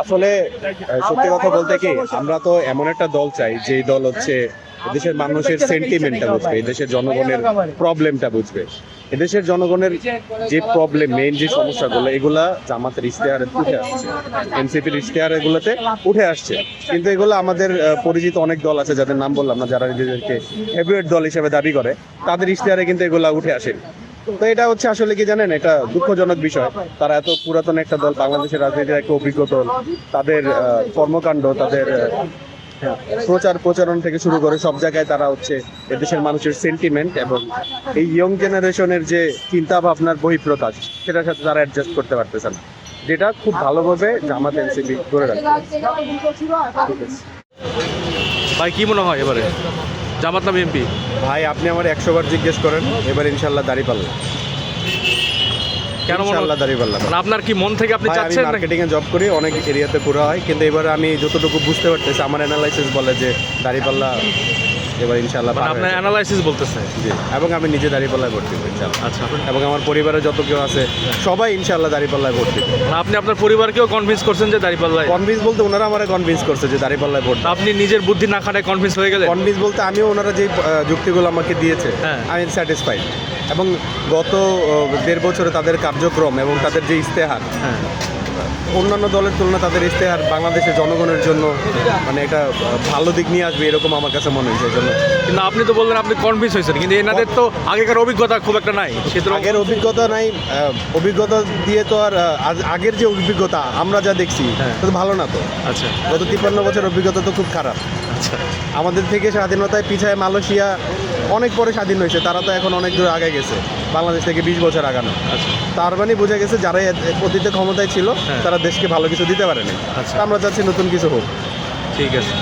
আসলে সত্যি কথা বলতে কি, আমরা তো এমন একটা দল চাই যে দল হচ্ছে এদেশের মানুষের সেন্টিমেন্টটা বুঝবে, এদেশের জনগণের প্রবলেমটা বুঝবে। এদেশের জনগণের যে প্রবলেম, মেইন যে সমস্যাগুলো, এগুলা জামাতের ইশতেহারে উঠে আসছে, এনসিপির ইশতেহার এগুলোতে উঠে আসছে। কিন্তু এগুলো আমাদের পরিচিত অনেক দল আছে যাদের নাম বললাম না, যারা নিজেদেরকে হেভিওয়েট দল হিসেবে দাবি করে, তাদের ইশতেহারে কিন্তু এগুলা উঠে আসে। তো এটা হচ্ছে আসলে কি জানেন, এটা দুঃখজনক বিষয়। তারা এত পুরাতন একটা দল, বাংলাদেশের রাজনীতির একটা অভিজ্ঞ দল, তাদের কর্মকাণ্ড, তাদের প্রচার প্রচারণ থেকে শুরু করে সব জায়গায় তারা হচ্ছে এদেশের মানুষের সেন্টিমেন্ট এবং এই ইয়ং জেনারেশনের যে চিন্তা ভাবনার বহিঃপ্রকাশ, সেটার সাথে তারা অ্যাডজাস্ট করতে পারতেছে না, যেটা খুব ভালোভাবে জামাত এনসিপি করে রাখছে। ভাই কি মনে হয় এবারে জামাত না বিএনপি? ভাই আপনি আমার 100 বার জিজ্ঞেস করেন, এবার ইনশাল্লাহ দাঁড়িপাল্লা। কেন মনে ইনশাল্লাহ দাঁড়িপাল্লা। মানে আপনার কি মন থেকে আপনি ভাই, আমি চাচ্ছেন নাকি? মার্কেটিং এ জব করি, অনেক এরিয়াতে ঘোরা হয়, কিন্তু এবার আমি যতটুকু বুঝতে পারতেছি, আমার অ্যানালাইসিস বলে যে দাঁড়িপাল্লা এবার ইনশাল্লাহ মানে পার আপনার হয়ে যাবে। অ্যানালাইসিস বলতেছে। জি, এবং আমি নিজে দাঁড়িপাল্লায় ভোট দিব ইনশাল্লাহ। আচ্ছা, এবং আমার পরিবারে যত কেউ আছে সবাই ইনশাল্লাহ দাঁড়িপাল্লায় ভোট দিবে। মানে আপনি আপনার পরিবারকেও কনভিন্স করছেন যে দাঁড়িপাল্লায়? কনভিন্স বলতে ওনারা আমার কনভিন্স করছে যে দাঁড়িপাল্লায় ভোট। আপনি নিজের বুদ্ধি না খাটায় কনভিন্স হয়ে গেলেন? কনভিন্স বলতে আমিও ওনারা যে যুক্তিগুলো আমাকে দিয়েছে, হ্যাঁ। আমি স্যাটিসফাইড। এবং গত 1.5 বছরে তাদের কার্যক্রম এবং তাদের যে ইশতেহার, হ্যাঁ। অন্যান্য দলের তুলনায় তাদের ইশতেহার বাংলাদেশের জনগণের জন্য মানে একটা ভালো দিক নিয়ে আসবে এরকম আমার কাছে মনে হয়েছে। এই জন্য কিন্তু আপনি তো বললেন আপনি কনভিন্স হয়েছেন, কিন্তু এনাদের তো আগেকার অভিজ্ঞতা খুব একটা নাই। সুতরাং আগের অভিজ্ঞতা নাই, অভিজ্ঞতা দিয়ে তো আর আগের যে অভিজ্ঞতা আমরা যা দেখছি হ্যাঁ। সেটা তো ভালো না তো। আচ্ছা গত 53 বছর অভিজ্ঞতা তো খুব খারাপ। আচ্ছা আমাদের থেকে স্বাধীনতায় পিছায় মালয়েশিয়া অনেক পরে স্বাধীন হয়েছে, তারা তো এখন অনেক দূর আগে গেছে, বাংলাদেশ থেকে 20 বছর আগানো। আচ্ছা তার মানে বোঝা গেছে যারা অতীতে ক্ষমতায় ছিল হ্যাঁ। তারা দেশকে ভালো কিছু দিতে পারেনি। আচ্ছা। তা আমরা চাচ্ছি নতুন কিছু হোক। ঠিক আছে।